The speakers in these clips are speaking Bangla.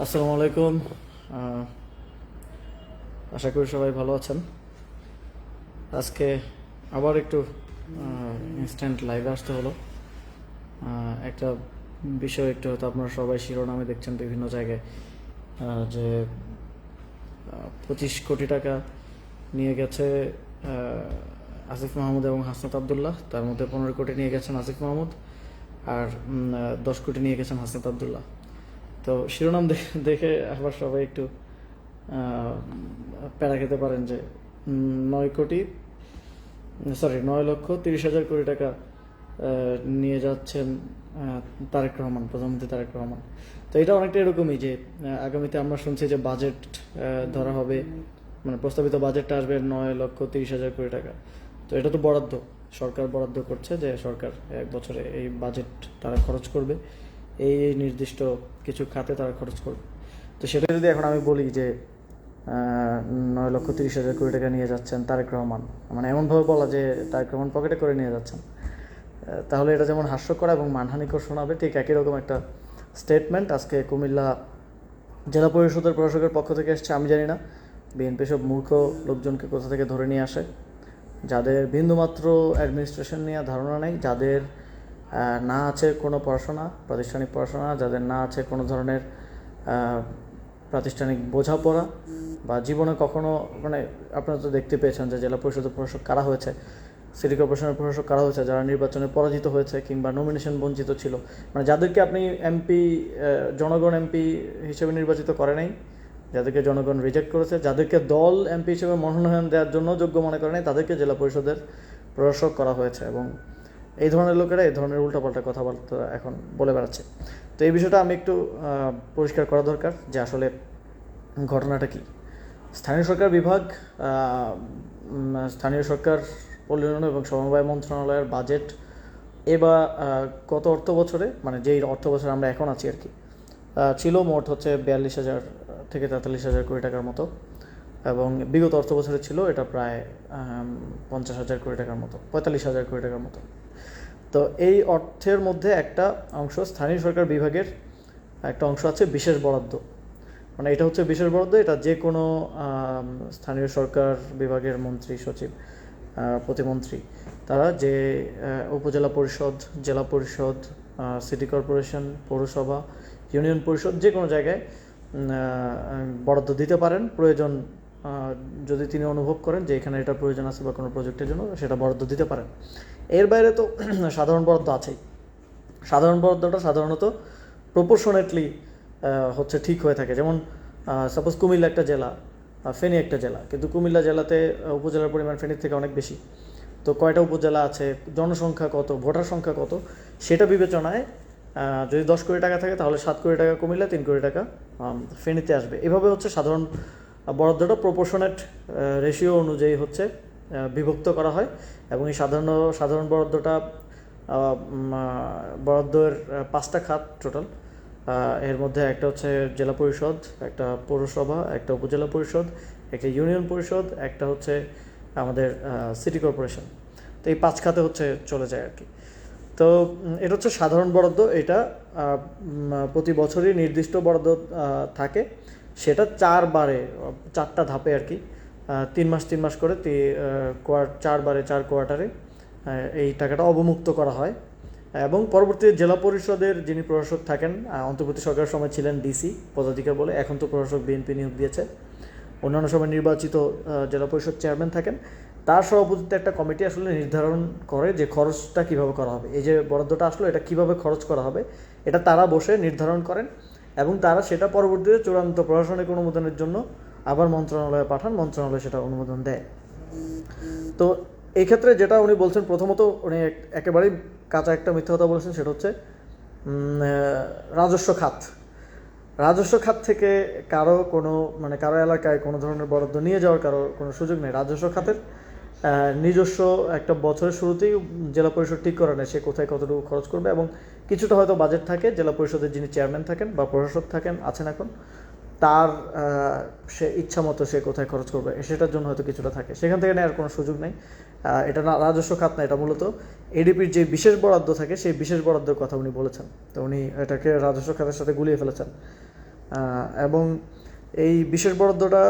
আসসালামু আলাইকুম। আহ, আশা করি সবাই ভালো আছেন। আজকে আবার একটু ইনস্ট্যান্ট লাইভে আসতে হলো। একটা বিষয় একটু হয়তো আপনারা সবাই শিরোনামে দেখছেন বিভিন্ন জায়গায়, যে 25 কোটি টাকা নিয়ে গেছে আসিফ মাহমুদ এবং হাসনাত আবদুল্লাহ। তার মধ্যে 15 কোটি নিয়ে গেছেন আসিফ মাহমুদ, আর 10 কোটি নিয়ে গেছেন হাসনাত আবদুল্লাহ। তো শিরোনাম দেখে আবার সবাই একটু প্যারা খেতে পারেন যে 9,30,000 কোটি টাকা নিয়ে যাচ্ছেন তারেক রহমান, প্রধানমন্ত্রী তারেক রহমান। তো এটা অনেকটা এরকমই যে আগামীতে আমরা শুনছি যে বাজেট ধরা হবে, মানে প্রস্তাবিত বাজেটটা আসবে 9,30,000 কোটি টাকা। তো এটা তো বরাদ্দ, সরকার বরাদ্দ করছে যে সরকার এক বছরে এই বাজেট তারা খরচ করবে, এই নির্দিষ্ট কিছু খাতে তারা খরচ করবে। তো সেটা যদি এখন আমি বলি যে 9,30,000 কোটি টাকা নিয়ে যাচ্ছেন তারেক রহমান, মানে এমনভাবে বলা যে তারেক রহমান পকেটে করে নিয়ে যাচ্ছেন, তাহলে এটা যেমন হাস্যকর এবং মানহানিকর শোনাবে, ঠিক একই রকম একটা স্টেটমেন্ট আজকে কুমিল্লা জেলা পরিষদের প্রশাসকের পক্ষ থেকে এসছে। আমি জানি না বিএনপি সব মূর্খ লোকজনকে কোথা থেকে ধরে নিয়ে আসে, যাদের বিন্দুমাত্র অ্যাডমিনিস্ট্রেশন নিয়ে ধারণা নেই, যাদের না আছে কোনো পড়াশোনা, প্রাতিষ্ঠানিক পড়াশোনা, যাদের না আছে কোনো ধরনের প্রাতিষ্ঠানিক বোঝাপড়া, বা জীবনে কখনো, মানে আপনারা তো দেখতে পেয়েছেন যে জেলা পরিষদের প্রশাসক কারা হয়েছে, সিটি কর্পোরেশনের প্রশাসক কারা হয়েছে, যারা নির্বাচনে পরাজিত হয়েছে কিংবা নমিনেশন বঞ্চিত ছিল, মানে যাদেরকে আপনি এমপি, জনগণ এমপি হিসেবে নির্বাচিত করে নাই, যাদেরকে জনগণ রিজেক্ট করেছে, যাদেরকে দল এমপি হিসেবে মনোনয়ন দেওয়ার জন্য যোগ্য মনে করে নাই, তাদেরকে জেলা পরিষদের প্রশাসক করা হয়েছে। এবং এই ধরনের লোকেরা এই ধরনের উল্টাপাল্টা কথাবার্তা এখন বলে বেড়াচ্ছে। তো এই বিষয়টা আমি একটু পরিষ্কার করা দরকার যে আসলে ঘটনাটা কী। স্থানীয় সরকার বিভাগ, স্থানীয় সরকার পল্লী উন্নয়ন এবং সমবায় মন্ত্রণালয়ের বাজেট এবার গত অর্থ বছরে, মানে যেই অর্থ বছরে আমরা এখন আছি আর কি, ছিল মোট হচ্ছে 42,000 থেকে 43,000 কোটি টাকার মতো, এবং বিগত অর্থ বছরে ছিল এটা প্রায় 50,000 কোটি টাকার মতো, 45,000 কোটি টাকার মতো। তো এই অর্থের মধ্যে একটা অংশ স্থানীয় সরকার বিভাগের একটা অংশ আছে বিশেষ বরাদ্দ, মানে এটা হচ্ছে বিশেষ বরাদ্দ। এটা যে কোনো স্থানীয় সরকার বিভাগের মন্ত্রী, সচিব, প্রতিমন্ত্রী, তারা যে উপজেলা পরিষদ, জেলা পরিষদ, সিটি কর্পোরেশন, পৌরসভা, ইউনিয়ন পরিষদ, যে কোনো জায়গায় বরাদ্দ দিতে পারেন। প্রয়োজন যদি তিনি অনুভব করেন যে এখানে এটা প্রয়োজন আছে বা কোনো প্রজেক্টের জন্য, সেটা বরাদ্দ দিতে পারেন। এর বাইরে তো সাধারণ বরাদ্দ আছেই। সাধারণ বরাদ্দটা সাধারণত প্রপোর্শনেটলি হচ্ছে ঠিক হয়ে থাকে। যেমন সাপোজ কুমিল্লা একটা জেলা, ফেনী একটা জেলা, কিন্তু কুমিল্লা জেলাতে উপজেলার পরিমাণ ফেনীর থেকে অনেক বেশি। তো কয়টা উপজেলা আছে, জনসংখ্যা কত, ভোটার সংখ্যা কত, সেটা বিবেচনায় যদি 10 কোটি টাকা থাকে তাহলে 7 কোটি টাকা কুমিল্লা, 3 কোটি টাকা ফেনীতে আসবে। এভাবে হচ্ছে সাধারণ বরাদ্দটা প্রপোর্শনেট রেশিও অনুযায়ী হচ্ছে বিভক্ত করা হয়। এবং এই সাধারণ বরাদ্দটা বরাদ্দের 5টা খাত টোটাল। এর মধ্যে একটা হচ্ছে জেলা পরিষদ, একটা পৌরসভা, একটা উপজেলা পরিষদ, একটা ইউনিয়ন পরিষদ, একটা হচ্ছে আমাদের সিটি কর্পোরেশন। তো এই 5 খাতে হচ্ছে চলে যায় আর কি। তো এটা হচ্ছে সাধারণ বরাদ্দ। এটা প্রতি বছরই নির্দিষ্ট বরাদ্দ থাকে, সেটা 4টা ধাপে আর কি, 3 মাস করে 4 বারে 4 কোয়ার্টারে এই টাকাটা অবমুক্ত করা হয়। এবং পরবর্তীতে জেলা পরিষদের যিনি প্রশাসক থাকেন, অন্তর্বর্তী সরকারের সময় ছিলেন ডিসি পদাধিকার বলে, এখন তো প্রশাসক বিএনপি নিয়োগ দিয়েছে, অন্যান্য সময় নির্বাচিত জেলা পরিষদ চেয়ারম্যান থাকেন, তার সভাপতিত্বে একটা কমিটি আসলে নির্ধারণ করে যে খরচটা কীভাবে করা হবে, এই যে বরাদ্দটা আসলো এটা কীভাবে খরচ করা হবে, এটা তারা বসে নির্ধারণ করেন। এবং তারা সেটা পরবর্তীতে চূড়ান্ত প্রশাসনিক অনুমোদনের জন্য আবার মন্ত্রণালয়ে পাঠান, মন্ত্রণালয় সেটা অনুমোদন দেয়। তো এই ক্ষেত্রে যেটা উনি বলছেন, প্রথমত উনি একেবারেই কাঁচা একটা মিথ্যা কথা বলেছেন, সেটা হচ্ছে রাজস্ব খাত। রাজস্ব খাত থেকে কারো এলাকায় কোনো ধরনের বরাদ্দ নিয়ে যাওয়ার কোনো সুযোগ নেই। রাজস্ব খাতের নিজস্ব একটা বছরের শুরুতেই জেলা পরিষদ ঠিক করে নেয় সে কোথায় কতটুকু খরচ করবে, এবং কিছুটা হয়তো বাজেট থাকে জেলা পরিষদের যিনি চেয়ারম্যান থাকেন বা প্রশাসক থাকেন, আছেন এখন, তার সে ইচ্ছা মতো সে কোথায় খরচ করবে সেটার জন্য হয়তো কিছুটা থাকে, সেখান থেকে নেওয়ার কোনো সুযোগ নেই। এটা না রাজস্ব খাত না, এটা মূলত এডিপির যে বিশেষ বরাদ্দ থাকে সেই বিশেষ বরাদ্দের কথা উনি বলেছেন। তো উনি এটাকে রাজস্ব খাতের সাথে গুলিয়ে ফেলেছেন। এবং এই বিশেষ বরাদ্দটা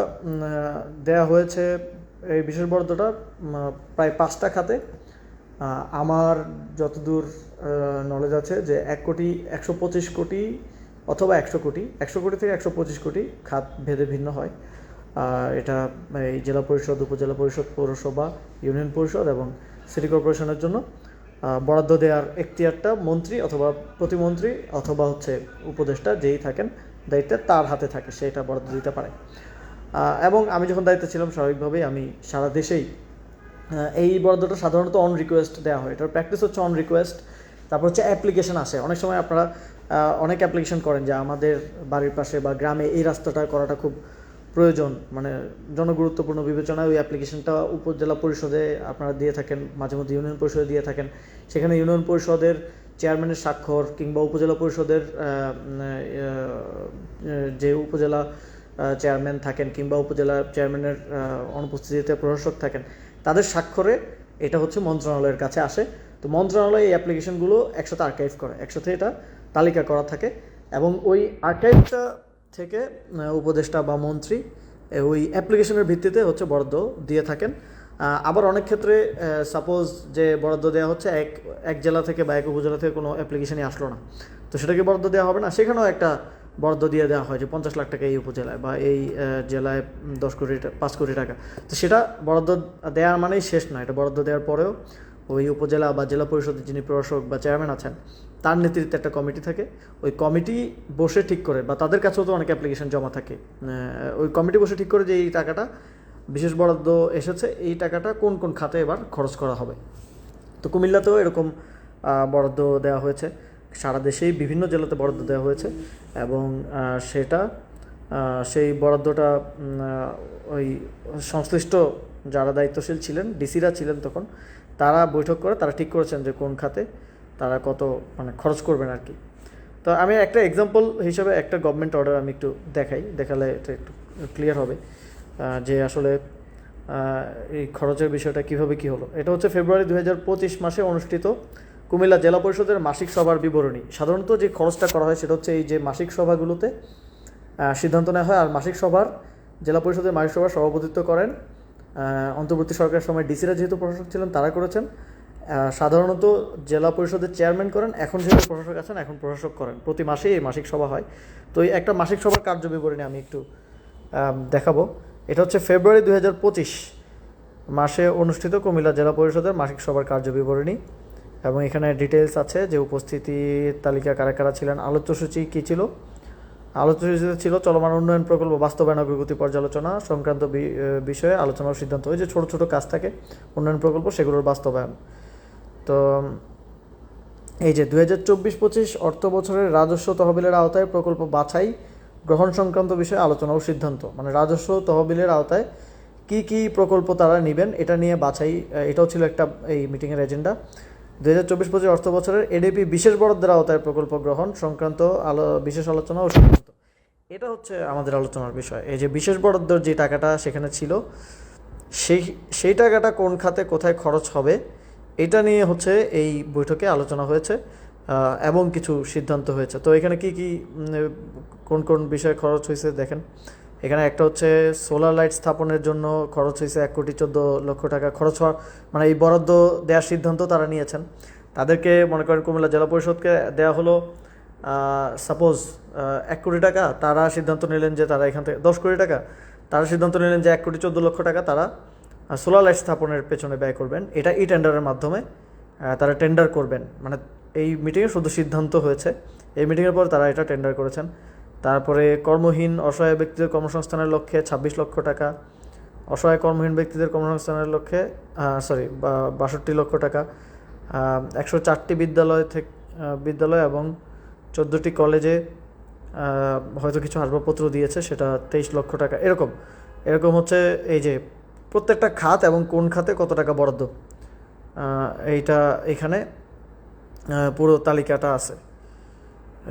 দেয়া হয়েছে, এই বিশেষ বরাদ্দটা প্রায় 5টা খাতে। আমার যতদূর নলেজ আছে যে 1,25,কোটি অথবা 100 কোটি থেকে 125 কোটি খাত ভেদে ভিন্ন হয়। এটা এই জেলা পরিষদ, উপজেলা পরিষদ, পৌরসভা, ইউনিয়ন পরিষদ এবং সিটি কর্পোরেশনের জন্য বরাদ্দ দেওয়ার এখতিয়ারটা মন্ত্রী অথবা প্রতিমন্ত্রী অথবা হচ্ছে উপদেষ্টা যেই থাকেন দায়িত্বে তার হাতে থাকে, সেটা বরাদ্দ দিতে পারে। এবং আমি যখন দায়িত্বে ছিলাম স্বাভাবিকভাবেই আমি সারা দেশেই এই বরাদ্দটা সাধারণত অন রিকোয়েস্ট দেওয়া হয়। এটার প্র্যাকটিস হচ্ছে অন রিকোয়েস্ট। তারপর হচ্ছে অ্যাপ্লিকেশন আসে, অনেক সময় আপনারা অনেক অ্যাপ্লিকেশন করেন যে আমাদের বাড়ির পাশে বা গ্রামে এই রাস্তাটা করাটা খুব প্রয়োজন, মানে জনগুরুত্বপূর্ণ বিবেচনায় ওই অ্যাপ্লিকেশনটা উপজেলা পরিষদে আপনারা দিয়ে থাকেন, মাঝে মধ্যে ইউনিয়ন পরিষদে দিয়ে থাকেন। সেখানে ইউনিয়ন পরিষদের চেয়ারম্যানের স্বাক্ষর কিংবা উপজেলা পরিষদের যে উপজেলা চেয়ারম্যান থাকেন কিংবা উপজেলা চেয়ারম্যানের অনুপস্থিতিতে প্রশাসক থাকেন, তাদের স্বাক্ষরে এটা হচ্ছে মন্ত্রণালয়ের কাছে আসে। তো মন্ত্রণালয় এই অ্যাপ্লিকেশনগুলো একসাথে আর্কাইভ করে, একসাথে এটা তালিকা করা থাকে এবং ওই আর্কাইভটা থেকে উপদেষ্টা বা মন্ত্রী ওই অ্যাপ্লিকেশনের ভিত্তিতে হচ্ছে বরাদ্দ দিয়ে থাকেন। আবার অনেক ক্ষেত্রে সাপোজ যে বরাদ্দ দেওয়া হচ্ছে এক জেলা থেকে বা এক উপজেলা থেকে কোনো অ্যাপ্লিকেশনই আসলো না, তো সেটাকে বরাদ্দ দেওয়া হবে না, সেখানেও একটা বরাদ্দ দিয়ে দেওয়া হয় যে 50 লাখ টাকা এই উপজেলায় বা এই জেলায় 5 কোটি টাকা। তো সেটা বরাদ্দ দেওয়ার মানেই শেষ নয়, এটা বরাদ্দ দেওয়ার পরেও ওই উপজেলা বা জেলা পরিষদের যিনি প্রশাসক বা চেয়ারম্যান আছেন তার নেতৃত্বে একটা কমিটি থাকে। ওই কমিটি বসে ঠিক করে, বা তাদের কাছেও তো অনেক অ্যাপ্লিকেশন জমা থাকে, ওই কমিটি বসে ঠিক করে যে এই টাকাটা বিশেষ বরাদ্দ এসেছে, এই টাকাটা কোন কোন খাতে এবার খরচ করা হবে। তো কুমিল্লাতেও এরকম বরাদ্দ দেওয়া হয়েছে, সারা দেশেই বিভিন্ন জেলাতে বরাদ্দ দেওয়া হয়েছে এবং সেটা সেই বরাদ্দটা ওই সংশ্লিষ্ট যারা দায়িত্বশীল ছিলেন, ডিসিরা ছিলেন তখন, তারা বৈঠক করে তারা ঠিক করেছেন যে কোন খাতে তারা কত মানে খরচ করবেন আর কি। তো আমি একটা এক্সাম্পল হিসেবে একটা গভর্নমেন্ট অর্ডার আমি একটু দেখালে এটা একটু ক্লিয়ার হবে যে আসলে এই খরচের বিষয়টা কীভাবে কী হলো। এটা হচ্ছে ফেব্রুয়ারি 2025 মাসে অনুষ্ঠিত কুমিল্লা জেলা পরিষদের মাসিক সভার বিবরণী। সাধারণত যে খরচটা করা হয় সেটা হচ্ছে এই যে মাসিক সভাগুলোতে সিদ্ধান্ত নেওয়া হয়, আর মাসিক সভার জেলা পরিষদের মাসিক সভার সভাপতিত্ব করেন অন্তর্বর্তী সরকারের সময় ডিসিরা যেহেতু প্রশাসক ছিলেন তারা করেছেন। সাধারণত জেলা পরিষদের চেয়ারম্যান করেন, এখন যেহেতু প্রশাসক আছেন এখন প্রশাসক করেন। প্রতি মাসেই এই মাসিক সভা হয়। তো এই একটা মাসিক সভার কার্যবিবরণী আমি একটু দেখাবো। এটা হচ্ছে ফেব্রুয়ারি 2025 মাসে অনুষ্ঠিত কুমিল্লা জেলা পরিষদের মাসিক সভার কার্যবিবরণী এবং এখানে ডিটেলস আছে যে উপস্থিতির তালিকা কারা কারা ছিলেন, আলোচ্যসূচি কী ছিল। আলোচ্যসূচিতে ছিল চলমান উন্নয়ন প্রকল্প বাস্তবায়ন অগ্রগতি পর্যালোচনা সংক্রান্ত বিষয়ে আলোচনা ও সিদ্ধান্ত। ওই যে ছোটো ছোটো কাজ থাকে উন্নয়ন প্রকল্প, সেগুলোর বাস্তবায়ন। তো এই যে 2024-25 অর্থ বছরের রাজস্ব তহবিলের আওতায় প্রকল্প বাছাই গ্রহণ সংক্রান্ত বিষয়ে আলোচনা ও সিদ্ধান্ত, মানে রাজস্ব তহবিলের আওতায় কি কি প্রকল্প তারা নেবেন এটা নিয়ে বাছাই, এটাও ছিল একটা এই মিটিংয়ের এজেন্ডা। 2024-25 অর্থ বছরের এডিপি বিশেষ বরাদ্দের আওতায় প্রকল্প গ্রহণ সংক্রান্ত বিশেষ আলোচনা ও সিদ্ধান্ত, এটা হচ্ছে আমাদের আলোচনার বিষয়। এই যে বিশেষ বরাদ্দর যে টাকাটা সেখানে ছিল, সেই টাকাটা কোন খাতে কোথায় খরচ হবে এটা নিয়ে হচ্ছে এই বৈঠকে আলোচনা হয়েছে এবং কিছু সিদ্ধান্ত হয়েছে। তো এখানে কি কি কোন কোন বিষয়ে খরচ হয়েছে দেখেন। এখানে একটা হচ্ছে সোলার লাইট স্থাপনের জন্য খরচ হয়েছে 1,14,00,000 টাকা খরচ হওয়ার, মানে এই বরাদ্দ দেওয়ার সিদ্ধান্ত তারা নিয়েছেন। তাদেরকে মনে করেন কুমিল্লা জেলা পরিষদকে দেওয়া হলো সাপোজ 1 কোটি টাকা, তারা সিদ্ধান্ত নিলেন যে তারা এখান থেকে 10 কোটি টাকা, তারা সিদ্ধান্ত নিলেন যে 1,14,00,000 টাকা তারা সোলার লাইট স্থাপনের পেছনে ব্যয় করবেন। এটা ই টেন্ডারের মাধ্যমে তারা টেন্ডার করবেন, মানে এই মিটিংয়ে শুধু সিদ্ধান্ত হয়েছে, এই মিটিংয়ের পর তারা এটা টেন্ডার করেছেন। তারপরে কর্মহীন অসহায় ব্যক্তিদের কর্মসংস্থানের লক্ষ্যে 26 লক্ষ টাকা, অসহায় কর্মহীন ব্যক্তিদের কর্মসংস্থানের লক্ষ্যে 62 লক্ষ টাকা, 104টি বিদ্যালয় এবং 14টি কলেজে হয়তো কিছু আসবাবপত্র দিয়েছে, সেটা 23 লক্ষ টাকা। এরকম হচ্ছে এই যে প্রত্যেকটা খাত এবং কোন খাতে কত টাকা বরাদ্দ, এইটা এখানে পুরো তালিকাটা আছে।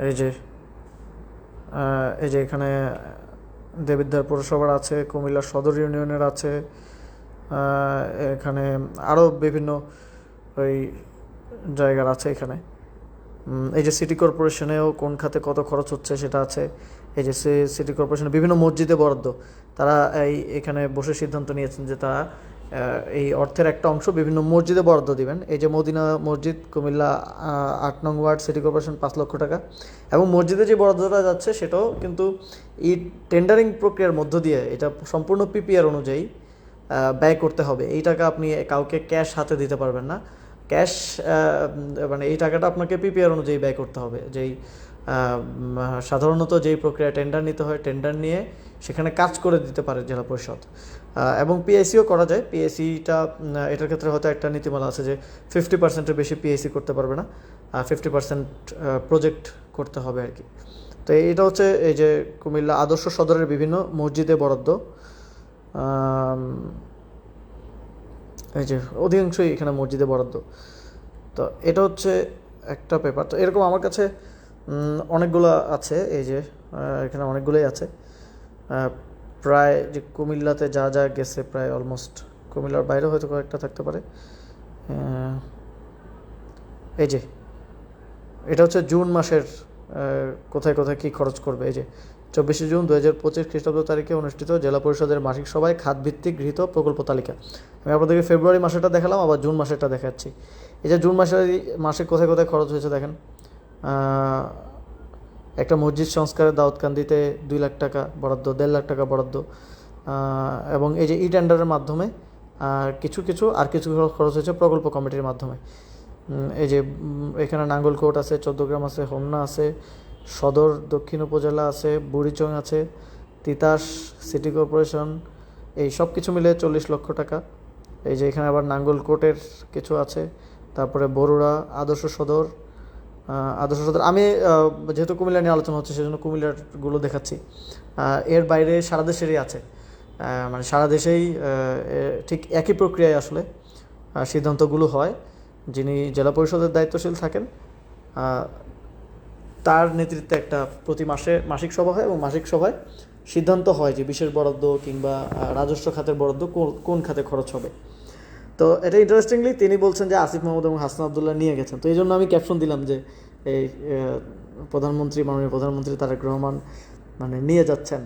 এই যে এখানে দেবিদ্বার পৌরসভার আছে, কুমিল্লা সদর ইউনিয়নের আছে, এখানে আরও বিভিন্ন ওই জায়গার আছে। এখানে এই যে সিটি কর্পোরেশনেও কোন খাতে কত খরচ হচ্ছে সেটা আছে। এই যে সিটি কর্পোরেশনের বিভিন্ন মসজিদে বরাদ্দ, তারা এখানে বসে সিদ্ধান্ত নিয়েছেন যে তারা এই অর্থের একটা অংশ বিভিন্ন মসজিদে বরাদ্দ দিবেন। এই যে মদিনা মসজিদ কুমিল্লা 8 নং ওয়ার্ড সিটি কর্পোরেশন 5 লক্ষ টাকা, এবং মসজিদে যে বরাদ্দটা যাচ্ছে সেটাও কিন্তু এই টেন্ডারিং প্রক্রিয়ার মধ্য দিয়ে এটা সম্পূর্ণ পিপিআর অনুযায়ী ব্যয় করতে হবে। এই টাকা আপনি কাউকে ক্যাশ হাতে দিতে পারবেন না, ক্যাশ মানে এই টাকাটা আপনাকে পিপিআর অনুযায়ী ব্যয় করতে হবে। যেই সাধারণত যেই প্রক্রিয়া টেন্ডার নিতে হয়, টেন্ডার নিয়ে সেখানে কাজ করে দিতে পারে জেলা পরিষদ, এবং পিআইসিও করা যায়। পিআইসিটা এটার ক্ষেত্রে হয়তো একটা নীতিমালা আছে যে 50%-এর বেশি পিআইসি করতে পারবে না, 50% প্রজেক্ট করতে হবে আর কি। তো এটা হচ্ছে এই যে কুমিল্লা আদর্শ সদরের বিভিন্ন মসজিদে বরাদ্দ, এই যে অধিকাংশই এখানে মসজিদে বরাদ্দ। তো এটা হচ্ছে একটা পেপার। তো এরকম আমার কাছে অনেকগুলো আছে, এই যে এখানে অনেকগুলোই আছে, প্রায় যে কুমিল্লাতে যা যা গেছে প্রায় অলমোস্ট, কুমিল্লার বাইরে হয়তো কয়েকটা থাকতে পারে। এই যে এটা হচ্ছে জুন মাসের কোথায় কোথায় কী খরচ করবে। এই যে 24 জুন 2025 খ্রিস্টাব্দ তারিখে অনুষ্ঠিত জেলা পরিষদের মাসিক সভায় খাতভিত্তিক গৃহীত প্রকল্প তালিকা। আমি আপনাদেরকে ফেব্রুয়ারি মাসেরটা দেখালাম, আবার জুন মাসেরটা দেখাচ্ছি। এই যে জুন মাসে কোথায় কোথায় খরচ হয়েছে দেখেন। একটা মসজিদ সংস্কারের দাউদকান্দিতে 2 লাখ টাকা বরাদ্দ, 1.5 লাখ টাকা বরাদ্দ, এবং এই যে ই টেন্ডারের মাধ্যমে কিছু খরচ হয়েছে প্রকল্প কমিটির মাধ্যমে। এই যে এখানে নাঙ্গলকোট আছে, 14 গ্রাম আছে, হোমনা আছে, সদর দক্ষিণ উপজেলা আছে, বুড়িচং আছে, তিতাস সিটি কর্পোরেশন, এই সব কিছু মিলে 40 লক্ষ টাকা। এই যে এখানে আবার নাঙ্গলকোটের কিছু আছে, তারপরে বরুড়া আদর্শ সদর। আমি যেহেতু কুমিল্লা নিয়ে আলোচনা হচ্ছে সেজন্য কুমিল্লারগুলো দেখাচ্ছি। এর বাইরে সারা দেশেরই আছে, মানে সারা দেশেই ঠিক একই প্রক্রিয়ায় আসলে সিদ্ধান্তগুলো হয়। যিনি জেলা পরিষদের দায়িত্বশীল থাকেন তার নেতৃত্বে একটা প্রতি মাসে মাসিক সভা হয়, এবং মাসিক সভায় সিদ্ধান্ত হয় যে বিশেষ বরাদ্দ কিংবা রাজস্ব খাতের বরাদ্দ কোন খাতে খরচ হবে। তো এটা ইন্টারেস্টিংলি তিনি বলছেন যে আসিফ মাহমুদ এবং হাসান আবদুল্লাহ নিয়ে গেছেন। তো এই জন্য আমি ক্যাপশন দিলাম যে এই মাননীয় প্রধানমন্ত্রী তারেক রহমান মানে নিয়ে যাচ্ছেন।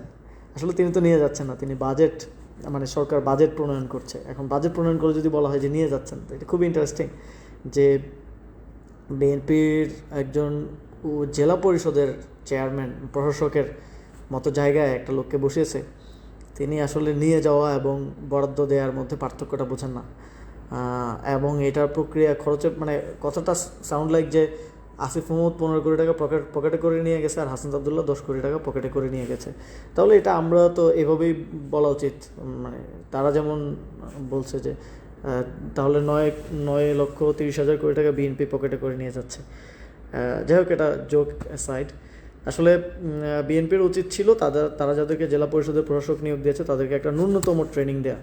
আসলে তিনি তো নিয়ে যাচ্ছেন না, তিনি মানে সরকার বাজেট প্রণয়ন করছে। এখন বাজেট প্রণয়ন করে যদি বলা হয় যে নিয়ে যাচ্ছেন, তো এটা খুবই ইন্টারেস্টিং যে বিএনপির একজন জেলা পরিষদের চেয়ারম্যান প্রশাসকের মতো জায়গায় একটা লোককে বসিয়েছে, তিনি আসলে নিয়ে যাওয়া এবং বরাদ্দ দেওয়ার মধ্যে পার্থক্যটা বোঝেন না। এবং এটার প্রক্রিয়া খরচের মানে কথাটা সাউন্ড লাইক যে আসিফ মাহমুদ 15 কোটি টাকা পকেটে করে নিয়ে গেছে আর হাসান আবদুল্লাহ 10 কোটি টাকা পকেটে করে নিয়ে গেছে। তাহলে এটা আমরা তো এভাবেই বলা উচিত, মানে তারা যেমন বলছে যে তাহলে 9,30,000 কোটি টাকা বিএনপি পকেটে করে নিয়ে যাচ্ছে। যাই হোক, এটা জোক সাইড। আসলে বিএনপির উচিত ছিল তারা যাদেরকে জেলা পরিষদের প্রশাসক নিয়োগ দিয়েছে তাদেরকে একটা ন্যূনতম ট্রেনিং দেয়া।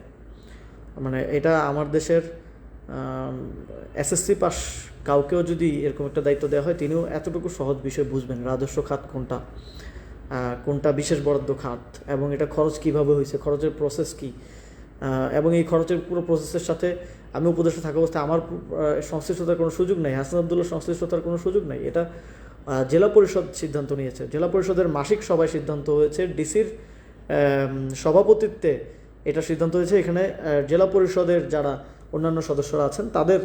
মানে এটা আমার দেশের এসএসসি পাস কাউকেও যদি এরকম একটা দায়িত্ব দেওয়া হয়, তিনিও এতটুকু সহজ বিষয় বুঝবেন রাজস্ব খাত কোনটা বিশেষ বরাদ্দ খাত, এবং এটা খরচ কিভাবে হয়েছে, খরচের প্রসেস কি, এবং এই খরচের পুরো প্রসেসের সাথে আমি উপদেষ্টা থাকা অবস্থায় আমার সংশ্লিষ্টতার কোনো সুযোগ নেই, হাসান আবদুল্লাহ সংশ্লিষ্টতার কোনো সুযোগ নেই। এটা জেলা পরিষদ সিদ্ধান্ত নিয়েছে। জেলা পরিষদের মাসিক সভায় সিদ্ধান্ত হয়েছে, ডিসির সভাপতিত্বে এটা সিদ্ধান্ত হয়েছে। এখানে জেলা পরিষদের যারা অন্যান্য সদস্যরা আছেন তাদের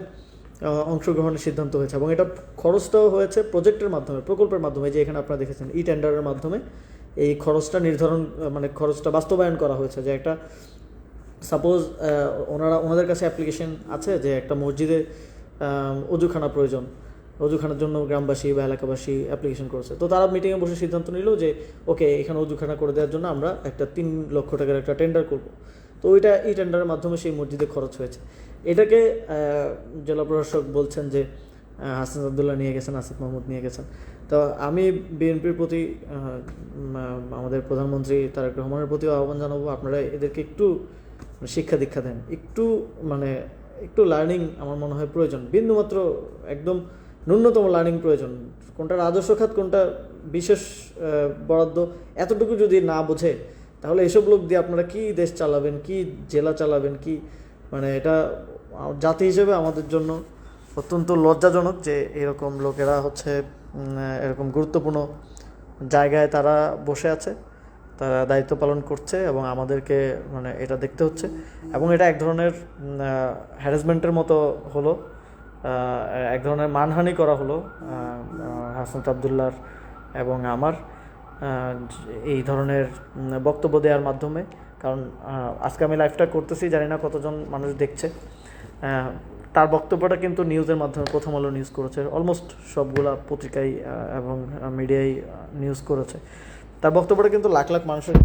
অংশগ্রহণের সিদ্ধান্ত হয়েছে, এবং এটা খরচটাও হয়েছে প্রজেক্টের মাধ্যমে, প্রকল্পের মাধ্যমে। যে এখানে আপনারা দেখেছেন ই টেন্ডারের মাধ্যমে এই খরচটা নির্ধারণ, মানে খরচটা বাস্তবায়ন করা হয়েছে। যে একটা সাপোজ ওনাদের কাছে অ্যাপ্লিকেশন আছে যে একটা মসজিদে অজুখানা প্রয়োজন, অজুখানার জন্য গ্রামবাসী বা এলাকাবাসী অ্যাপ্লিকেশন করেছে। তো তারা মিটিংয়ে বসে সিদ্ধান্ত নিল যে ওকে, এখানে অজুখানা করে দেওয়ার জন্য আমরা একটা 3 লক্ষ টাকার একটা টেন্ডার করব। তো ওইটা এই টেন্ডারের মাধ্যমে সেই মসজিদে খরচ হয়েছে। এটাকে জেলা প্রশাসক বলছেন যে হাসান আবদুল্লাহ নিয়ে গেছেন, আসিফ মাহমুদ নিয়ে গেছেন। তো আমি বিএনপির প্রতি, আমাদের প্রধানমন্ত্রী তারেক রহমানের প্রতিও আহ্বান জানাবো, আপনারা এদেরকে একটু শিক্ষা দীক্ষা দেন, একটু লার্নিং আমার মনে হয় প্রয়োজন, বিন্দুমাত্র একদম ন্যূনতম লার্নিং প্রয়োজন। কোনটা রাজস্ব খাত, কোনটা বিশেষ বরাদ্দ, এতটুকু যদি না বোঝে তাহলে এসব লোক দিয়ে আপনারা কি দেশ চালাবেন, কি জেলা চালাবেন, কি মানে এটা জাতি হিসেবে আমাদের জন্য অত্যন্ত লজ্জাজনক যে এরকম লোকেরা হচ্ছে এরকম গুরুত্বপূর্ণ জায়গায় তারা বসে আছে, তারা দায়িত্ব পালন করছে এবং আমাদেরকে মানে এটা দেখতে হচ্ছে, এবং এটা এক ধরনের হ্যারাসমেন্টের মতো হলো, এক ধরনের মানহানি করা হলো হাসনাত আবদুল্লাহর এবং আমার এই ধরনের বক্তব্য দেওয়ার মাধ্যমে। কারণ আজকে আমি লাইভটা করতেছি, জানি না কতজন মানুষ দেখছে। তার বক্তব্যটা কিন্তু নিউজের মাধ্যমে প্রথম আলো নিউজ করেছে, অলমোস্ট সবগুলা পত্রিকায় এবং মিডিয়ায় নিউজ করেছে। তার বক্তব্যটা কিন্তু লাখ লাখ মানুষের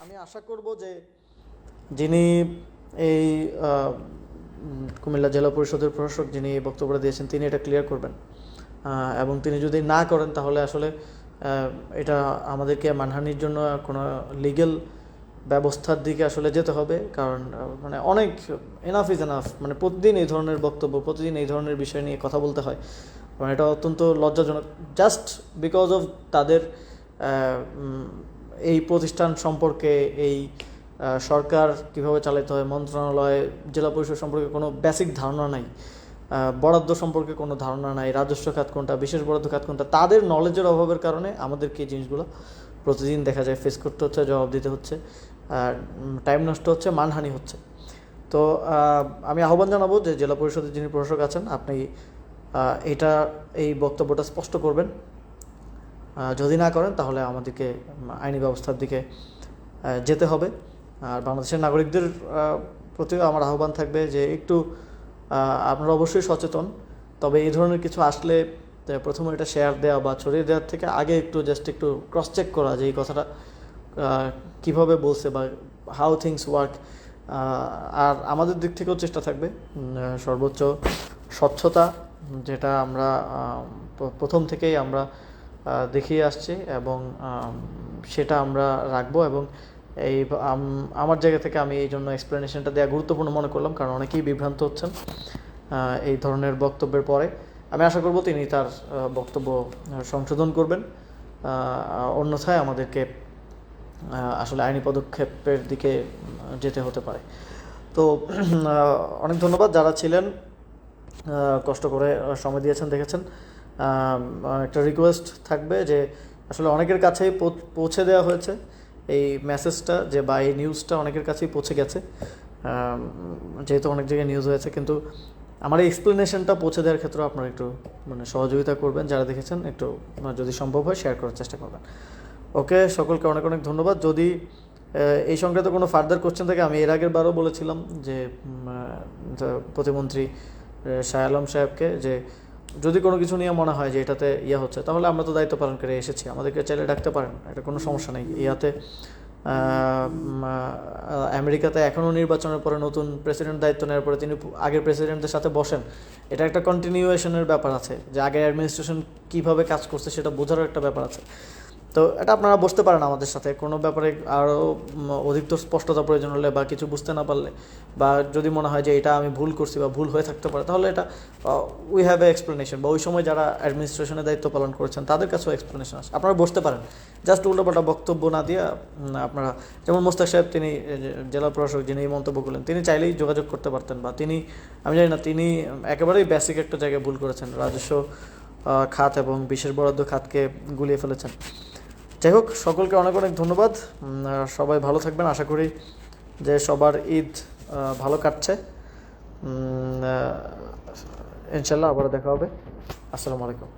আমি আশা করব যে যিনি এই কুমিল্লা জেলা পরিষদের প্রশাসক যিনি এই বক্তব্যটা দিয়েছেন তিনি এটা ক্লিয়ার করবেন, এবং তিনি যদি না করেন তাহলে আসলে এটা আমাদেরকে মানহানির জন্য কোনো লিগ্যাল ব্যবস্থার দিকে আসলে যেতে হবে। কারণ মানে অনেক এনাফ ইজ এনাফ, মানে প্রতিদিন এই ধরনের বক্তব্য, প্রতিদিন এই ধরনের বিষয় নিয়ে কথা বলতে হয়, মানে এটা অত্যন্ত লজ্জাজনক। জাস্ট বিকজ অফ তাদের এই প্রতিষ্ঠান সম্পর্কে, এই সরকার কীভাবে চালাতে হয়, মন্ত্রণালয়, জেলা পরিষদ সম্পর্কে কোনো বেসিক ধারণা নাই, বরাদ্দ সম্পর্কে কোনো ধারণা নাই, রাজস্ব খাত কোনটা, বিশেষ বরাদ্দ খাত কোনটা, তাদের নলেজের অভাবের কারণে আমাদেরকে এই জিনিসগুলো প্রতিদিন দেখা যায় ফেস করতে হচ্ছে, জবাব দিতে হচ্ছে, টাইম নষ্ট হচ্ছে, মানহানি হচ্ছে। তো আমি আহ্বান জানাবো যে জেলা পরিষদের যিনি প্রশাসক আছেন আপনি এই বক্তব্যটা স্পষ্ট করবেন। যদি না করেন তাহলে আমাদেরকে আইনি ব্যবস্থার দিকে যেতে হবে। আর বাংলাদেশের নাগরিকদের প্রতিও আমার আহ্বান থাকবে যে একটু আপনারা অবশ্যই সচেতন, তবে এই ধরনের কিছু আসলে প্রথমে এটা শেয়ার দেওয়া বা ছড়িয়ে দেওয়ার থেকে আগে একটু ক্রস চেক করা যে এই কথাটা কীভাবে বলছে বা হাউ থিংস ওয়ার্ক। আর আমাদের দিক থেকেও চেষ্টা থাকবে সর্বোচ্চ স্বচ্ছতা, যেটা আমরা প্রথম থেকেই আমরা দেখিয়ে আসছি, এবং সেটা আমরা রাখবো। এবং এই আমার জায়গা থেকে আমি এই জন্য এক্সপ্লেনেশনটা দেওয়া গুরুত্বপূর্ণ মনে করলাম, কারণ অনেকেই বিভ্রান্ত হচ্ছেন এই ধরনের বক্তব্যের পরে। আমি আশা করব তিনি তার বক্তব্য সংশোধন করবেন, অন্যথায় আমাদেরকে আসলে আইনি পদক্ষেপের দিকে যেতে হতে পারে। তো অনেক ধন্যবাদ যারা ছিলেন, কষ্ট করে সময় দিয়েছেন, দেখেছেন। একটা রিকোয়েস্ট থাকবে যে আসলে অনেকের কাছেই পৌঁছে দেওয়া হয়েছে এই মেসেজটা, যে বা এই নিউজটা অনেকের কাছেই পৌঁছে গেছে, যেহেতু অনেক জায়গায় নিউজ হয়েছে, কিন্তু আমার এই এক্সপ্লেনেশনটা পৌঁছে দেওয়ার ক্ষেত্রে আপনারা একটু মানে সহযোগিতা করবেন, যারা দেখেছেন একটু যদি সম্ভব হয় শেয়ার করার চেষ্টা করবেন। ওকে, সকলকে অনেক অনেক ধন্যবাদ। যদি এই সংক্রান্ত কোনো ফার্দার কোশ্চেন থাকে, আমি এর আগের বারও বলেছিলাম যে প্রতিমন্ত্রী শাহ আলম সাহেবকে যে যদি কোনো কিছু নিয়ে মনে হয় যে এটাতে হচ্ছে, তাহলে আমরা তো দায়িত্ব পালন করে এসেছি, আমাদেরকে চাইলে ডাকতে পারেন, এটা কোনো সমস্যা নেই। ইয়াতে আমেরিকাতে এখনও নির্বাচনের পরে নতুন প্রেসিডেন্ট দায়িত্ব নেওয়ার পরে তিনি আগের প্রেসিডেন্টদের সাথে বসেন, এটা একটা কন্টিনিউয়েশনের ব্যাপার আছে, যে আগের অ্যাডমিনিস্ট্রেশন কীভাবে কাজ করছে সেটা বোঝারও একটা ব্যাপার আছে। তো এটা আপনারা বসতে পারেন আমাদের সাথে, কোনো ব্যাপারে আরও অধিকতর স্পষ্টতা প্রয়োজন হলে বা কিছু বুঝতে না পারলে, বা যদি মনে হয় যে এটা আমি ভুল করছি বা ভুল হয়ে থাকতে পারে, তাহলে এটা উই হ্যাভ এ এক্সপ্লেনেশন, বা ওই সময় যারা অ্যাডমিনিস্ট্রেশনের দায়িত্ব পালন করেছেন তাদের কাছেও এক্সপ্লেনেশন আছে, আপনারা বসতে পারেন। জাস্ট উল্টোপাল্টা বক্তব্য না দিয়ে আপনারা, যেমন মোস্তাক সাহেব তিনি জেলা প্রশাসক যিনি এই মন্তব্য করলেন, তিনি চাইলেই যোগাযোগ করতে পারতেন, বা তিনি আমি জানি না, তিনি একেবারেই বেসিক একটা জায়গায় ভুল করেছেন, রাজস্ব খাত এবং বিশেষ বরাদ্দ খাতকে গুলিয়ে ফেলেছেন। যাই হোক, সকলকে অনেক অনেক ধন্যবাদ, সবাই ভালো থাকবেন। আশা করি যে সবার ঈদ ভালো কাটছে। ইনশাল্লাহ আবার দেখা হবে। আসসালামু আলাইকুম।